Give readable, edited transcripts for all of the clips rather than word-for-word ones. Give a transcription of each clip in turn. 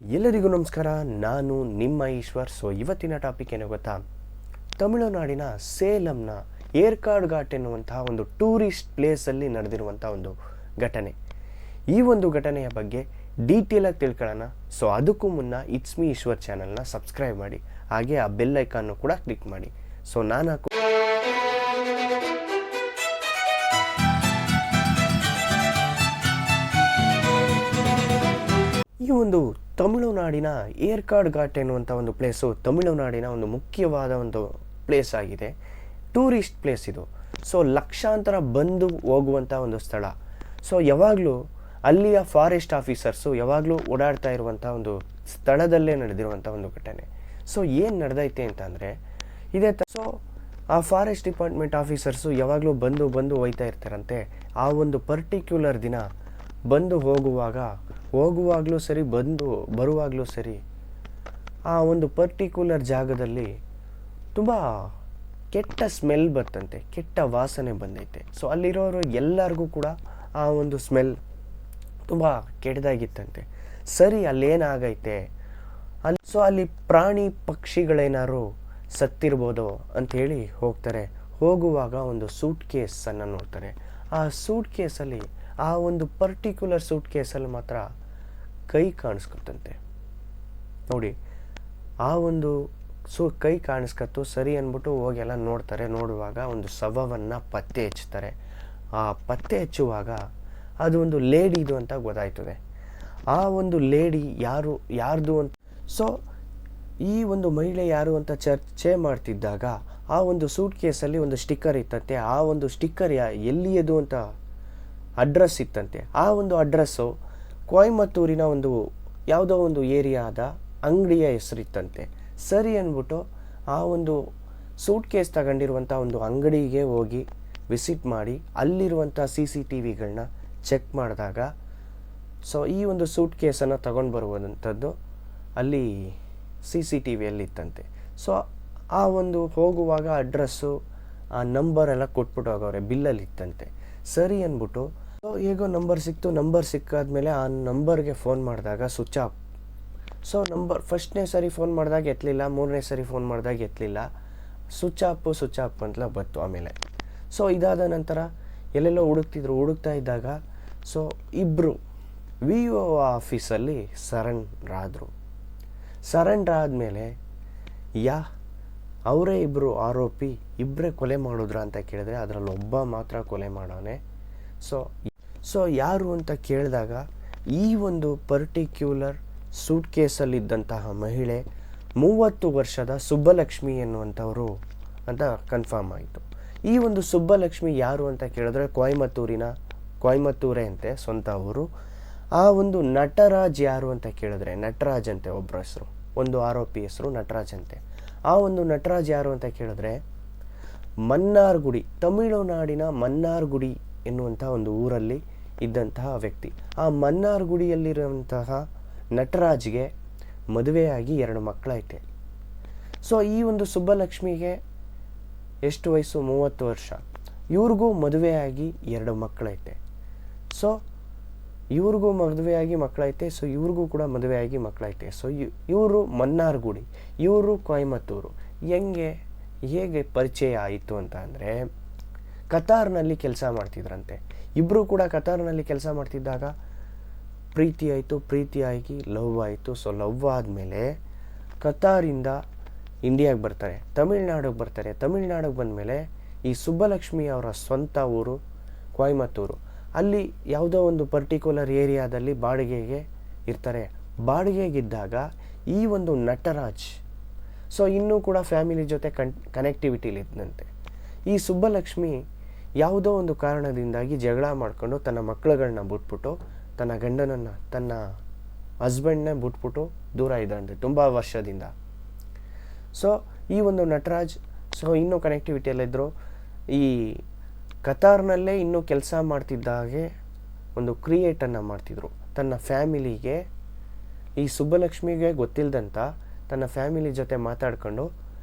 ಎಲ್ಲರಿಗೂ ನಮಸ್ಕಾರ. ನಾನು ನಿಮ್ಮ ಈಶ್ವರ್. ಇವತ್ತಿನ ಟಾಪಿಕ್ ಏನು ಗೊತ್ತಾ? ತಮಿಳುನಾಡಿನ ಸೇಲಂನ ಏರ್ಕಾಡ್ ಘಾಟ್ ಎನ್ನುವಂತಹ ಒಂದು ಟೂರಿಸ್ಟ್ ಪ್ಲೇಸಲ್ಲಿ ನಡೆದಿರುವಂಥ ಒಂದು ಘಟನೆ. ಈ ಒಂದು ಘಟನೆಯ ಬಗ್ಗೆ ಡೀಟೇಲಾಗಿ ತಿಳ್ಕೊಳ್ಳೋಣ. ಅದಕ್ಕೂ ಮುನ್ನ ಇಟ್ಸ್ ಮೀ ಈಶ್ವರ್ ಚಾನಲ್ನ ಸಬ್ಸ್ಕ್ರೈಬ್ ಮಾಡಿ, ಹಾಗೆ ಆ ಬೆಲ್ ಐಕಾನ್ನು ಕೂಡ ಕ್ಲಿಕ್ ಮಾಡಿ. ನಾನು ಈ ಒಂದು ತಮಿಳುನಾಡಿನ ಏರ್ಕಾಡ್ ಘಾಟ್ ಎನ್ನುವಂಥ ಒಂದು ಪ್ಲೇಸು ತಮಿಳುನಾಡಿನ ಒಂದು ಮುಖ್ಯವಾದ ಒಂದು ಪ್ಲೇಸ್ ಆಗಿದೆ. ಟೂರಿಸ್ಟ್ ಪ್ಲೇಸ್ ಇದು. ಲಕ್ಷಾಂತರ ಬಂದು ಹೋಗುವಂಥ ಒಂದು ಸ್ಥಳ. ಯಾವಾಗಲೂ ಅಲ್ಲಿಯ ಫಾರೆಸ್ಟ್ ಆಫೀಸರ್ಸು ಯಾವಾಗಲೂ ಓಡಾಡ್ತಾ ಇರುವಂಥ ಒಂದು ಸ್ಥಳದಲ್ಲೇ ನಡೆದಿರುವಂಥ ಒಂದು ಘಟನೆ. ಏನು ನಡೆದೈತೆ ಅಂತಂದರೆ ಇದೇ ಆ ಫಾರೆಸ್ಟ್ ಡಿಪಾರ್ಟ್ಮೆಂಟ್ ಆಫೀಸರ್ಸು ಯಾವಾಗಲೂ ಬಂದು ಹೋಯ್ತಾ ಇರ್ತಾರಂತೆ. ಆ ಒಂದು ಪರ್ಟಿಕ್ಯುಲರ್ ದಿನ ಬಂದು ಹೋಗುವಾಗಲೂ ಸರಿ, ಬರುವಾಗಲೂ ಸರಿ, ಆ ಒಂದು ಪರ್ಟಿಕ್ಯುಲರ್ ಜಾಗದಲ್ಲಿ ತುಂಬ ಕೆಟ್ಟ ಸ್ಮೆಲ್ ಬರ್ತಂತೆ, ಕೆಟ್ಟ ವಾಸನೆ ಬಂದೈತೆ. ಅಲ್ಲಿರೋರು ಎಲ್ಲರಿಗೂ ಕೂಡ ಆ ಒಂದು ಸ್ಮೆಲ್ ತುಂಬ ಕೆಟ್ಟದಾಗಿತ್ತಂತೆ. ಸರಿ, ಅಲ್ಲೇನಾಗೈತೆ ಅಲ್ಲಿ ಪ್ರಾಣಿ ಪಕ್ಷಿಗಳೇನಾದ್ರು ಸತ್ತಿರ್ಬೋದು ಅಂಥೇಳಿ ಹೋಗ್ತಾರೆ. ಹೋಗುವಾಗ ಒಂದು ಸೂಟ್ ಕೇಸನ್ನು ನೋಡ್ತಾರೆ. ಆ ಸೂಟ್ ಕೇಸಲ್ಲಿ, ಆ ಒಂದು ಪರ್ಟಿಕ್ಯುಲರ್ ಸೂಟ್ ಕೇಸಲ್ಲಿ ಮಾತ್ರ ಕೈ ಕಾಣಿಸ್ಕೊತಂತೆ. ನೋಡಿ, ಆ ಒಂದು ಕೈ ಕಾಣಿಸ್ಕತ್ತು. ಸರಿ ಅಂದ್ಬಿಟ್ಟು ಹೋಗಿ ಎಲ್ಲ ನೋಡ್ತಾರೆ. ನೋಡುವಾಗ ಒಂದು ಶವವನ್ನು ಪತ್ತೆ ಹಚ್ತಾರೆ. ಆ ಪತ್ತೆ ಹಚ್ಚುವಾಗ ಅದು ಒಂದು ಲೇಡಿದು ಅಂತ ಗೊತ್ತಾಯ್ತದೆ. ಆ ಒಂದು ಲೇಡಿ ಯಾರ್ದು ಅಂತ ಈ ಒಂದು ಮಹಿಳೆ ಯಾರು ಅಂತ ಚರ್ಚೆ ಮಾಡ್ತಿದ್ದಾಗ ಆ ಒಂದು ಸೂಟ್ ಕೇಸಲ್ಲಿ ಒಂದು ಸ್ಟಿಕ್ಕರ್ ಇತ್ತಂತೆ. ಆ ಒಂದು ಸ್ಟಿಕ್ಕರ್ ಎಲ್ಲಿಯದು ಅಂತ ಅಡ್ರೆಸ್ ಇತ್ತಂತೆ. ಆ ಒಂದು ಅಡ್ರೆಸ್ಸು ಕೊಯಮತ್ತೂರಿನ ಒಂದು ಯಾವುದೋ ಒಂದು ಏರಿಯಾದ ಅಂಗಡಿಯ ಹೆಸರಿತ್ತಂತೆ. ಸರಿ ಅಂದ್ಬಿಟ್ಟು ಆ ಒಂದು ಸೂಟ್ ಕೇಸ್ ತಗೊಂಡಿರುವಂಥ ಒಂದು ಅಂಗಡಿಗೆ ಹೋಗಿ ವಿಸಿಟ್ ಮಾಡಿ ಅಲ್ಲಿರುವಂಥ CCTVಗಳನ್ನ ಚೆಕ್ ಮಾಡಿದಾಗ ಈ ಒಂದು ಸೂಟ್ ಕೇಸನ್ನು ತಗೊಂಡು ಬರುವಂಥದ್ದು ಅಲ್ಲಿ CCTVಯಲ್ಲಿತ್ತಂತೆ. ಆ ಒಂದು ಹೋಗುವಾಗ ಅಡ್ರೆಸ್ಸು, ಆ ನಂಬರ್ ಎಲ್ಲ ಕೊಟ್ಬಿಟ್ಟು ಹೋಗವ್ರೆ, ಬಿಲ್ಲಲ್ಲಿ ಇತ್ತಂತೆ. ಸರಿ ಅಂದ್ಬಿಟ್ಟು ಹೇಗೋ ನಂಬರ್ ಸಿಕ್ತು. ನಂಬರ್ ಸಿಕ್ಕಾದ್ಮೇಲೆ ಆ ನಂಬರ್ಗೆ ಫೋನ್ ಮಾಡಿದಾಗ ಸ್ವಿಚ್ ಆಫ್. ಫಸ್ಟ್ನೇ ಸರಿ ಫೋನ್ ಮಾಡಿದಾಗ ಎತ್ತಲಿಲ್ಲ, ಮೂರನೇ ಸರಿ ಫೋನ್ ಮಾಡಿದಾಗ ಎತ್ತಲಿಲ್ಲ, ಸ್ವಿಚ್ ಆಫ್ ಅಂತಲೇ ಬಂತು. ಆಮೇಲೆ ಇದಾದ ನಂತರ ಎಲ್ಲೆಲ್ಲೋ ಹುಡುಕ್ತಾ ಇದ್ದಾಗ ಇಬ್ಬರು VO ಆಫೀಸಲ್ಲಿ ಸರೆಂಡರ್ ಆದಮೇಲೆ ಅವರೇ ಇಬ್ಬರು ಆರೋಪಿ, ಇಬ್ಬರೇ ಕೊಲೆ ಮಾಡಿದ್ರ ಅಂತ ಕೇಳಿದ್ರೆ ಅದರಲ್ಲಿ ಒಬ್ಬ ಮಾತ್ರ ಕೊಲೆ ಮಾಡೋನೆ. ಯಾರು ಅಂತ ಕೇಳಿದಾಗ ಈ ಒಂದು ಪರ್ಟಿಕ್ಯುಲರ್ ಸೂಟ್ ಕೇಸಲ್ಲಿದ್ದಂತಹ ಮಹಿಳೆ 30 ವರ್ಷದ ಸುಬ್ಬಲಕ್ಷ್ಮಿ ಎನ್ನುವಂಥವರು ಅಂತ ಕನ್ಫರ್ಮ್ ಆಯಿತು. ಈ ಒಂದು ಸುಬ್ಬಲಕ್ಷ್ಮಿ ಯಾರು ಅಂತ ಕೇಳಿದ್ರೆ ಕೊಯಮತ್ತೂರೇ ಅಂತೆ ಸ್ವಂತ ಅವರು. ಆ ಒಂದು ನಟರಾಜ್ ಯಾರು ಅಂತ ಕೇಳಿದ್ರೆ ನಟರಾಜ್ ಅಂತೆ ಒಬ್ಬರ ಹೆಸರು, ಒಂದು ಆರೋಪಿ ಹೆಸರು ನಟರಾಜ್ ಅಂತೆ. ಆ ಒಂದು ನಟರಾಜ್ ಯಾರು ಅಂತ ಕೇಳಿದ್ರೆ ಮನ್ನಾರ್ಗುಡಿ, ತಮಿಳುನಾಡಿನ ಮನ್ನಾರ್ಗುಡಿ ಎನ್ನುವಂಥ ಒಂದು ಊರಲ್ಲಿ ಇದ್ದಂತಹ ವ್ಯಕ್ತಿ. ಆ ಮನ್ನಾರ್ಗುಡಿಯಲ್ಲಿರುವಂತಹ ನಟರಾಜ್ಗೆ ಮದುವೆಯಾಗಿ 2 ಮಕ್ಕಳೈತೆ. ಈ ಒಂದು ಸುಬ್ಬಲಕ್ಷ್ಮಿಗೆ ಎಷ್ಟು ವಯಸ್ಸು? 30 ವರ್ಷ. ಇವ್ರಿಗೂ ಮದುವೆಯಾಗಿ 2 ಮಕ್ಕಳೈತೆ. ಇವ್ರಿಗೂ ಮದುವೆಯಾಗಿ ಮಕ್ಕಳೈತೆ. ಇವ್ರಿಗೂ ಕೂಡ ಮದುವೆಯಾಗಿ ಮಕ್ಕಳೈತೆ. ಇವರು ಮನ್ನಾರ್ಗುಡಿ, ಇವರು ಕೊಯಮತ್ತೂರು. ಹೇಗೆ ಪರಿಚಯ ಆಯಿತು ಅಂತ ಅಂದರೆ, ಕತಾರ್ನಲ್ಲಿ ಕೆಲಸ ಮಾಡ್ತಿದ್ರಂತೆ. ಇಬ್ಬರು ಕೂಡ ಕತಾರ್ನಲ್ಲಿ ಕೆಲಸ ಮಾಡ್ತಿದ್ದಾಗ ಪ್ರೀತಿ ಆಗಿ ಲವ್ ಆಯಿತು. ಲವ್ ಆದಮೇಲೆ ಕತಾರಿಂದ ಇಂಡಿಯಾಗೆ ಬರ್ತಾರೆ, ತಮಿಳ್ನಾಡಿಗೆ ಬರ್ತಾರೆ. ತಮಿಳ್ನಾಡಿಗೆ ಬಂದಮೇಲೆ ಈ ಸುಬ್ಬಲಕ್ಷ್ಮಿ ಅವರ ಸ್ವಂತ ಊರು ಕೊಯಮತ್ತೂರು. ಅಲ್ಲಿ ಯಾವುದೋ ಒಂದು ಪರ್ಟಿಕ್ಯುಲರ್ ಏರಿಯಾದಲ್ಲಿ ಬಾಡಿಗೆಗೆ ಇರ್ತಾರೆ. ಬಾಡಿಗೆಗಿದ್ದಾಗ ಈ ಒಂದು ನಟರಾಜ್ ಇನ್ನೂ ಕೂಡ ಫ್ಯಾಮಿಲಿ ಜೊತೆ ಕನೆಕ್ಟಿವಿಟಿಲಿದ್ದಂತೆ. ಈ ಸುಬ್ಬಲಕ್ಷ್ಮಿ ಯಾವುದೋ ಒಂದು ಕಾರಣದಿಂದಾಗಿ ಜಗಳ ಮಾಡಿಕೊಂಡು ತನ್ನ ಮಕ್ಕಳುಗಳನ್ನ ಬಿಟ್ಬಿಟ್ಟು, ತನ್ನ ಗಂಡನನ್ನು, ತನ್ನ ಹಸ್ಬೆಂಡ್ನೇ ಬಿಟ್ಬಿಟ್ಟು ದೂರ ಇದ್ದಂತೆ ತುಂಬ ವರ್ಷದಿಂದ. ಈ ಒಂದು ನಟರಾಜ್ ಇನ್ನೂ ಕನೆಕ್ಟಿವಿಟಿಯಲ್ಲಿದ್ದರು. ಈ ಕತಾರ್ನಲ್ಲೇ ಇನ್ನೂ ಕೆಲಸ ಮಾಡ್ತಿದ್ದಾಗೆ ಒಂದು ಕ್ರಿಯೇಟನ್ನು ಮಾಡ್ತಿದ್ರು ತನ್ನ ಫ್ಯಾಮಿಲಿಗೆ. ಈ ಸುಬ್ಬಲಕ್ಷ್ಮಿಗೆ ಗೊತ್ತಿಲ್ಲದಂತ ತನ್ನ ಫ್ಯಾಮಿಲಿ ಜೊತೆ ಮಾತಾಡ್ಕೊಂಡು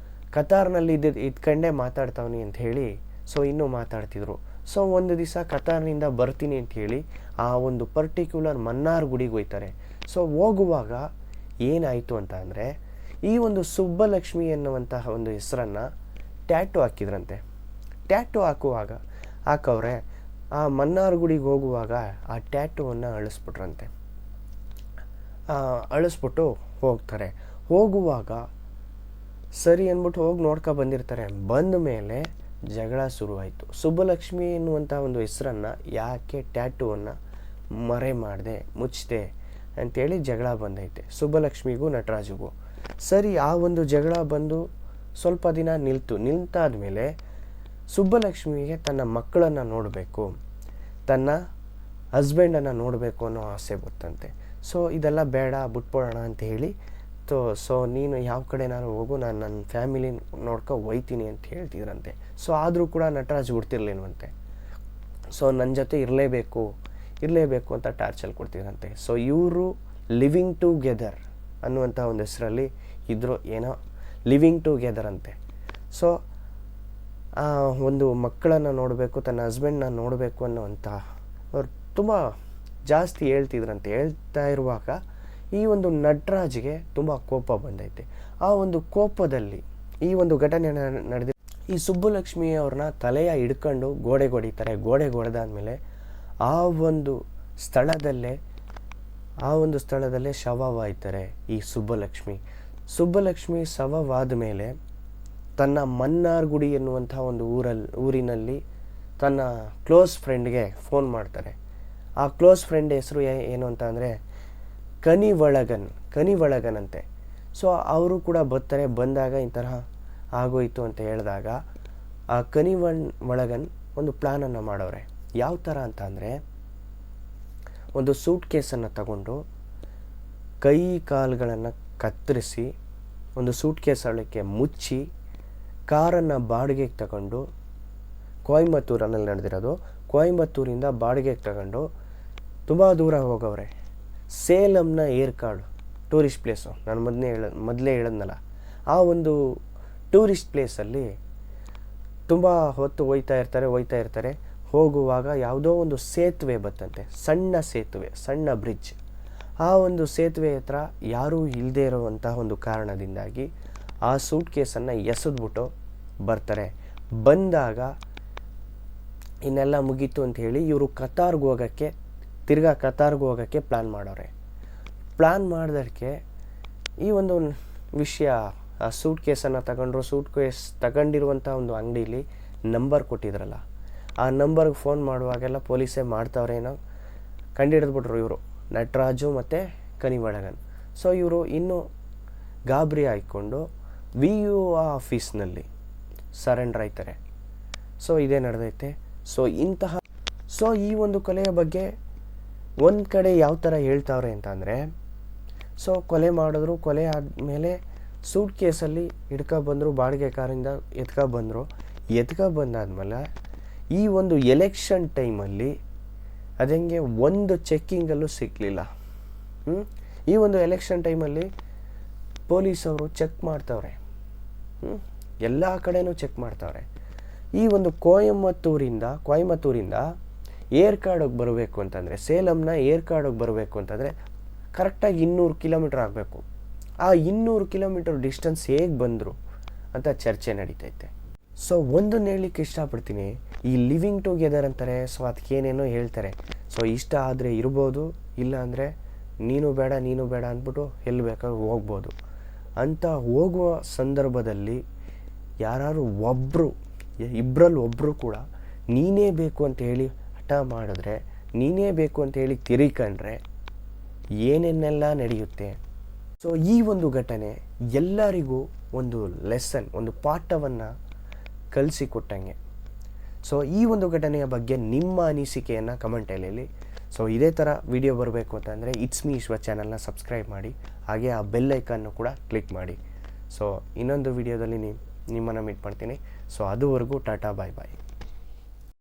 ಕತಾರ್ನಲ್ಲಿ ಇದ್ಕೊಂಡೇ ಮಾತಾಡ್ತಾವನಿ ಅಂತ ಹೇಳಿ ಇನ್ನೂ ಮಾತಾಡ್ತಿದ್ರು. ಒಂದು ದಿವಸ ಕತಾರ್ನಿಂದ ಬರ್ತೀನಿ ಅಂತ ಹೇಳಿ ಆ ಒಂದು ಪರ್ಟಿಕ್ಯುಲರ್ ಮನ್ನಾರ್ ಗುಡಿಗೆ ಹೋಗ್ತಾರೆ. ಹೋಗುವಾಗ ಏನಾಯಿತು ಅಂತ ಅಂದರೆ, ಈ ಒಂದು ಸುಬ್ಬಲಕ್ಷ್ಮಿ ಎನ್ನುವಂತಹ ಒಂದು ಹೆಸರನ್ನು ಟ್ಯಾಟು ಹಾಕಿದ್ರಂತೆ. ಟ್ಯಾಟು ಹಾಕವ್ರೆ ಆ ಮನ್ನಾರ್ಗುಡಿಗೆ ಹೋಗುವಾಗ ಆ ಟ್ಯಾಟುವನ್ನು ಅಳಿಸ್ಬಿಟ್ರಂತೆ. ಅಳಿಸ್ಬಿಟ್ಟು ಹೋಗ್ತಾರೆ. ಹೋಗುವಾಗ ಸರಿ ಅಂದ್ಬಿಟ್ಟು ಹೋಗಿ ಬಂದಿರ್ತಾರೆ. ಬಂದ ಮೇಲೆ ಜಗಳ ಶುರುವಾಯಿತು. ಸುಬ್ಬಲಕ್ಷ್ಮಿ ಎನ್ನುವಂಥ ಒಂದು ಹೆಸರನ್ನು ಯಾಕೆ ಟ್ಯಾಟುವನ್ನು ಮರೆ ಮಾಡಿದೆ, ಮುಚ್ಚಿದೆ ಅಂಥೇಳಿ ಜಗಳ ಬಂದೈತೆ ಸುಬ್ಬಲಕ್ಷ್ಮಿಗೂ ನಟರಾಜ್ಗೂ. ಸರಿ, ಆ ಒಂದು ಜಗಳ ಬಂದು ಸ್ವಲ್ಪ ದಿನ ನಿಂತಾದ್ಮೇಲೆ ಸುಬ್ಬಲಕ್ಷ್ಮಿಗೆ ತನ್ನ ಮಕ್ಕಳನ್ನು ನೋಡಬೇಕು, ತನ್ನ ಹಸ್ಬೆಂಡನ್ನು ನೋಡಬೇಕು ಅನ್ನೋ ಆಸೆ ಬರ್ತಂತೆ. ಸೊ ಇದೆಲ್ಲ ಬೇಡ, ಬಿಟ್ಬಿಡೋಣ ಅಂತ ಹೇಳಿ ಸೊ ನೀನು ಯಾವ ಕಡೆ ನಾನು ಹೋಗು, ನಾನು ನನ್ನ ಫ್ಯಾಮಿಲಿ ಹೋಯ್ತೀನಿ ಅಂತ ಹೇಳ್ತಿದ್ರಂತೆ. ಸೊ ಆದರೂ ಕೂಡ ನಟರಾಜ್ ಬಿಡ್ತಿರ್ಲಿಲ್ವಂತೆ. ಸೊ ನನ್ನ ಜೊತೆ ಇರಲೇಬೇಕು ಅಂತ ಟಾರ್ಚರ್ ಕೊಡ್ತಿದ್ರಂತೆ. ಸೊ ಇವರು ಲಿವಿಂಗ್ ಟುಗೆದರ್ ಅನ್ನುವಂಥ ಒಂದು ಹೆಸರಲ್ಲಿ ಇದ್ರು, ಏನೋ ಲಿವಿಂಗ್ ಟುಗೆದರ್ ಅಂತೆ. ಸೊ ಒಂದು ಮಕ್ಕಳನ್ನು ನೋಡಬೇಕು, ತನ್ನ ಹಸ್ಬೆಂಡನ್ನ ನೋಡಬೇಕು ಅನ್ನೋವಂಥ ಅವ್ರು ತುಂಬ ಜಾಸ್ತಿ ಹೇಳ್ತಿದ್ರಂತೆ. ಹೇಳ್ತಾ ಇರುವಾಗ ಈ ಒಂದು ನಟರಾಜ್ಗೆ ತುಂಬ ಕೋಪ ಬಂದೈತೆ. ಆ ಒಂದು ಕೋಪದಲ್ಲಿ ಈ ಒಂದು ಘಟನೆ ನಡೆದ ಈ ಸುಬ್ಬಲಕ್ಷ್ಮಿ ಅವ್ರನ್ನ ತಲೆಯ ಹಿಡ್ಕೊಂಡು ಗೋಡೆಗೆ ಹೊಡಿತಾರೆ. ಗೋಡೆಗೆ ಹೊಡೆದಾದ್ಮೇಲೆ ಆ ಒಂದು ಸ್ಥಳದಲ್ಲೇ ಶವವಾಯ್ತಾರೆ ಈ ಸುಬ್ಬಲಕ್ಷ್ಮಿ ಶವವಾದ ಮೇಲೆ ತನ್ನ ಮನ್ನಾರ್ಗುಡಿ ಎನ್ನುವಂಥ ಒಂದು ಊರಿನಲ್ಲಿ ತನ್ನ ಕ್ಲೋಸ್ ಫ್ರೆಂಡ್ಗೆ ಫೋನ್ ಮಾಡ್ತಾರೆ. ಆ ಕ್ಲೋಸ್ ಫ್ರೆಂಡ್ ಹೆಸರು ಏನು ಅಂತ ಅಂದರೆ ಕನಿವಳಗನ್ ಅಂತೆ. ಸೊ ಅವರು ಕೂಡ ಬರ್ತಾರೆ. ಬಂದಾಗ ಈ ಥರ ಆಗೋಯ್ತು ಅಂತ ಹೇಳಿದಾಗ ಆ ಕನಿವಳಗನ್ ಒಂದು ಪ್ಲ್ಯಾನನ್ನು ಮಾಡವ್ರೆ. ಯಾವ ಥರ ಅಂತ ಅಂದರೆ, ಒಂದು ಸೂಟ್ ಕೇಸನ್ನು ತಗೊಂಡು ಕೈ ಕಾಲುಗಳನ್ನು ಕತ್ತರಿಸಿ ಒಂದು ಸೂಟ್ ಕೇಸ್ ಒಳಕ್ಕೆ ಮುಚ್ಚಿ ಕಾರನ್ನು ಬಾಡಿಗೆಗೆ ತಗೊಂಡು, ಕೊಯಂಬತ್ತೂರಲ್ಲಿ ನಡೆದಿರೋದು, ಕೊಯಂಬತ್ತೂರಿಂದ ಬಾಡಿಗೆಗೆ ತಗೊಂಡು ತುಂಬ ದೂರ ಹೋಗವ್ರೆ. ಸೇಲಂನ ಏರ್ಕಾಡು ಟೂರಿಸ್ಟ್ ಪ್ಲೇಸು, ನಾನು ಮೊದಲೇ ಹೇಳಿದ್ನಲ್ಲ, ಆ ಒಂದು ಟೂರಿಸ್ಟ್ ಪ್ಲೇಸಲ್ಲಿ ತುಂಬ ಹೊತ್ತು ಹೋಯ್ತಾ ಇರ್ತಾರೆ. ಹೋಗುವಾಗ ಯಾವುದೋ ಒಂದು ಸೇತುವೆ ಬರ್ತಂತೆ, ಸಣ್ಣ ಬ್ರಿಡ್ಜ್. ಆ ಒಂದು ಸೇತುವೆ ಹತ್ರ ಯಾರೂ ಇಲ್ಲದೆ ಇರುವಂತಹ ಒಂದು ಕಾರಣದಿಂದಾಗಿ ಆ ಸೂಟ್ ಕೇಸನ್ನು ಎಸೆದ್ಬಿಟ್ಟು ಬರ್ತಾರೆ. ಬಂದಾಗ ಇನ್ನೆಲ್ಲ ಮುಗೀತು ಅಂತ ಹೇಳಿ ಇವರು ಕತಾರ್ಗೆ ಹೋಗೋಕ್ಕೆ ಪ್ಲ್ಯಾನ್ ಮಾಡೋರೆ. ಪ್ಲ್ಯಾನ್ ಮಾಡೋದಕ್ಕೆ ಈ ಒಂದು ವಿಷಯ, ಆ ಸೂಟ್ ಕೇಸನ್ನು ತಗೊಂಡಿರುವಂಥ ಒಂದು ಅಂಗಡೀಲಿ ನಂಬರ್ ಕೊಟ್ಟಿದ್ರಲ್ಲ, ಆ ನಂಬರ್ಗೆ ಫೋನ್ ಮಾಡುವಾಗೆಲ್ಲ ಪೊಲೀಸೇ ಮಾಡ್ತಾವ್ರೇನೋ ಕಂಡುಹಿಡಿದ್ಬಿಟ್ರು ಇವರು, ನಟರಾಜು ಮತ್ತು ಕನಿವಳಗನ್. ಸೊ ಇವರು ಇನ್ನೂ ಗಾಬರಿ ಆಯ್ಕೊಂಡು VO ಆಫೀಸ್ನಲ್ಲಿ ಸರೆಂಡರ್ ಆಯ್ತಾರೆ. ಸೊ ಇದೇ ನಡೆದೈತೆ. ಸೊ ಈ ಒಂದು ಕೊಲೆಯ ಬಗ್ಗೆ ಒಂದು ಕಡೆ ಯಾವ ಥರ ಹೇಳ್ತಾವ್ರೆ ಅಂತ ಅಂದರೆ, ಸೊ ಕೊಲೆ ಮಾಡಿದ್ರು, ಕೊಲೆ ಆದಮೇಲೆ ಸೂಟ್ ಕೇಸಲ್ಲಿ ಹಿಡ್ಕೊಬಂದರು, ಬಾಡಿಗೆ ಕಾರಿಂದ ಎತ್ಕೊಬಂದಾದ್ಮೇಲೆ ಈ ಒಂದು ಎಲೆಕ್ಷನ್ ಟೈಮಲ್ಲಿ ಅದಂಗೆ ಒಂದು ಚೆಕ್ಕಿಂಗಲ್ಲೂ ಸಿಕ್ಕಲಿಲ್ಲ. ಈ ಒಂದು ಎಲೆಕ್ಷನ್ ಟೈಮಲ್ಲಿ ಪೊಲೀಸವರು ಚೆಕ್ ಮಾಡ್ತಾವ್ರೆ, ಎಲ್ಲ ಕಡೆನೂ ಚೆಕ್ ಮಾಡ್ತಾವ್ರೆ. ಈ ಒಂದು ಕೊಯಂಬತ್ತೂರಿಂದ ಏರ್ಕಾಡಿಗೆ ಬರಬೇಕು ಅಂತಂದರೆ, ಸೇಲಂನ ಏರ್ಕಾಡಿಗೆ ಬರಬೇಕು ಅಂತಂದರೆ ಕರೆಕ್ಟಾಗಿ 200 ಕಿಲೋಮೀಟ್ರ್ ಆಗಬೇಕು. ಆ 200 ಕಿಲೋಮೀಟರ್ ಡಿಸ್ಟೆನ್ಸ್ ಹೇಗೆ ಬಂದರು ಅಂತ ಚರ್ಚೆ ನಡೀತೈತೆ. ಸೊ ಒಂದನ್ನು ಹೇಳಲಿಕ್ಕೆ ಇಷ್ಟಪಡ್ತೀನಿ, ಈ ಲಿವಿಂಗ್ ಟುಗೆದರ್ ಅಂತಾರೆ. ಸೊ ಅದಕ್ಕೇನೇನೋ ಹೇಳ್ತಾರೆ. ಸೊ ಇಷ್ಟ ಆದರೆ ಇರ್ಬೋದು, ಇಲ್ಲ ಅಂದರೆ ನೀನು ಬೇಡ ಅಂದ್ಬಿಟ್ಟು ಎಲ್ಲಿ ಬೇಕಾದ್ರೂ ಹೋಗ್ಬೋದು ಅಂತ ಹೋಗುವ ಸಂದರ್ಭದಲ್ಲಿ ಯಾರು ಇಬ್ಬರಲ್ಲಿ ಒಬ್ಬರು ಕೂಡ ನೀನೇ ಬೇಕು ಅಂತ ಹೇಳಿ ಹಠ ಮಾಡಿದ್ರೆ, ನೀನೇ ಬೇಕು ಅಂತ ಹೇಳಿ ತಿರುಗಿಕೊಂಡ್ರೆ ಏನೇನೆಲ್ಲ ನಡೆಯುತ್ತೆ. ಸೊ ಈ ಒಂದು ಘಟನೆ ಎಲ್ಲರಿಗೂ ಒಂದು ಲೆಸನ್, ಒಂದು ಪಾಠವನ್ನು ಕಲಿಸಿಕೊಟ್ಟಂಗೆ. ಸೊ ಈ ಒಂದು ಘಟನೆಯ ಬಗ್ಗೆ ನಿಮ್ಮ ಅನಿಸಿಕೆಯನ್ನು ಕಮೆಂಟಲ್ಲಿ ಹೇಳಿ. ಸೊ ಇದೇ ಥರ ವಿಡಿಯೋ ಬರಬೇಕು ಅಂತಂದರೆ ಇಟ್ಸ್ ಮೀ ಈಶ್ವರ್ ಚಾನಲ್ನ ಸಬ್ಸ್ಕ್ರೈಬ್ ಮಾಡಿ, ಹಾಗೆ ಆ ಬೆಲ್ ಐಕನ್ನು ಕೂಡ ಕ್ಲಿಕ್ ಮಾಡಿ. ಸೊ ಇನ್ನೊಂದು ವಿಡಿಯೋದಲ್ಲಿ ನಿಮ್ಮನ್ನು ಮೀಟ್ ಮಾಡ್ತೀನಿ. ಸೊ ಅದುವರೆಗೂ ಟಾಟಾ, ಬಾಯ್ ಬಾಯ್.